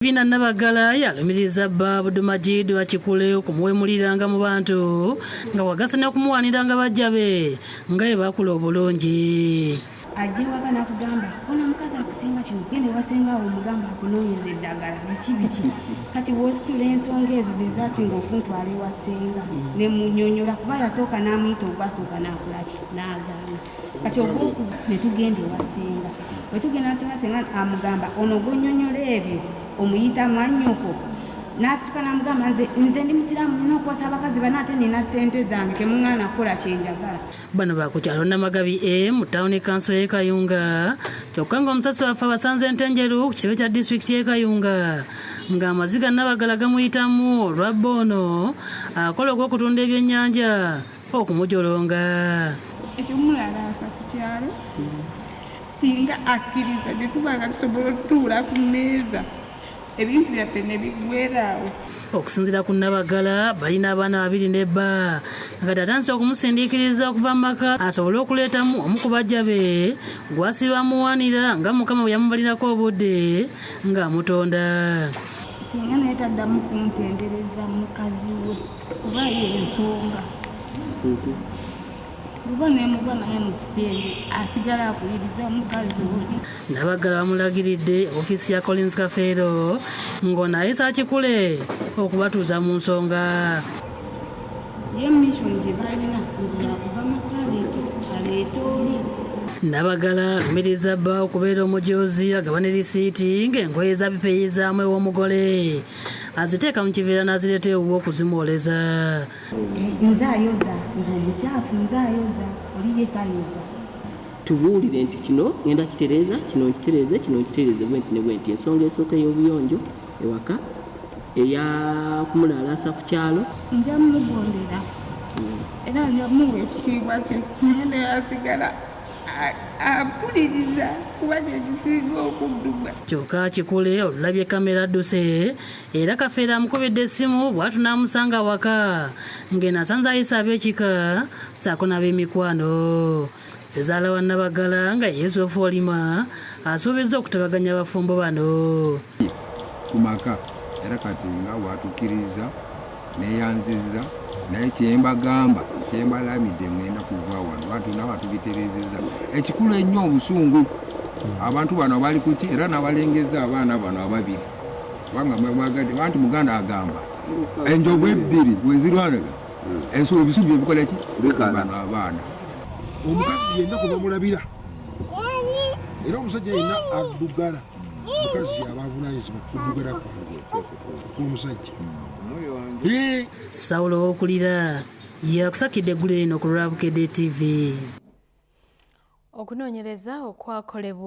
Bina Namagala A alumirizza baggyabe akikule okumuwemuliranga mu bantu nga kwagasse okumuwemuliranga baggyabe nga bwebakula obulungi. Ajja waka nakugamba ono omukazi akusinga kino gende wasenga omugamba akunoonyeza eddagala biki kati wositula ensonga ezo ze zasinga okuntwala ewasenga ne munyonyola kuba yasooka n'amuyita ogwasooka n'akolaki n'agaana kati ogwoku ne tugenda ewasenga bwe tugenda senga amugamba ono gwonyonyola ebyo omuyita mwannyoko n'asituka n'amugamba nze ndi musiraamu nina okuwasa abakazi bana ate nina ssente zange temuŋŋaana kukola kyenjagala. Bano ba ku kyalo Namagabi A mu ttawuni kanso y'e Kayunga kyokka ng'omusasi waffe abasanze entenjeru ku kitebe kya disitulikiti y'e Kayunga ng'amaziga Nabagala gamuyitamu olwabba ono akola ogw'okutunda ebyennyanja okumujolonga. Ekyomulalaasa ku kyalo singa akkiriza bye tuba nga tusobola otutuula ku mmeeza ebintu byaffe ne biggweeraawo. Okusinziira ku Nabagala balina abaana babiri ne bba nga atandise okumusindiikiriza okuva mu maka asobole okuleetamu omu ku baggyabe gw'asiba amuwaanira nga Mukama bwe yamubalirako obudde ng'amutonda. Singa naye taddamu kuntendereza mukazi we kuba y'ensonga kuba nemuba naye mu kisenge asigala akuyiriza mukazi we. Nabagala bamulagiridde ofiisi ya Collins Kafeero ng'ono ayisa akikule okubatuuza mu nsonga. Ye mission gye balina nze yakuva maka aleeta oli. Nabagala alumirizza bba okubeera omujoozi agaba ne lisiiti ng'engoye z'abipeeyizaamu ew'omugole aziteeka mu kiveera n'azireeta ewuwe okuzimwoleza. Nze ayoza nze omukyafu nze ayoza oli ye tayoza. Tubuulire nti kino ngenda kitereeza kino nkitereeze kino nkitereeze bwenti ne bwenti. Ensonga esooka ey'obuyonjo ewaka eya kumulalaasa ku kyalo Nja mugondera era nja muwa ekitiibwa kye naye naye asigala ampuliriza kuba kyekisinga okudduma. Kyokka kikule olulabye kamera adduse era Kafeero amukubidde essimu bw'atu n'amusanga awaka ng'eno asanze ayisa ab'ekika ssaako n'ab'emikwano. Sezaala wa Nabagala nga Yusufu Olima asuubizza okutabaganya abafumbo bano ku maka era kati nga bw'atukkiriza neeyanzizza naye kyembagamba kyembalamidde ngenda kuva wano bantu nabo tubitereezezza ekikulu ennyo obusungu abantu bano bali kuki era n'abalengeza abaana bano ababiri kubanga mwebwagadde bantu muganda agamba enjovu ebbiri bwe zirwanaga ensulo ebisubi ebikola ki bano abaana. Omukazi yenna kuba mulabira era omusajja yenna addugala mukazi aba avunaanyizibwa kuddugala kw'omusajja. Sawulo w'okulira yakusakidde eggulu lino ku lwa Bukedde TV. Okunoonyereza okwakolebwa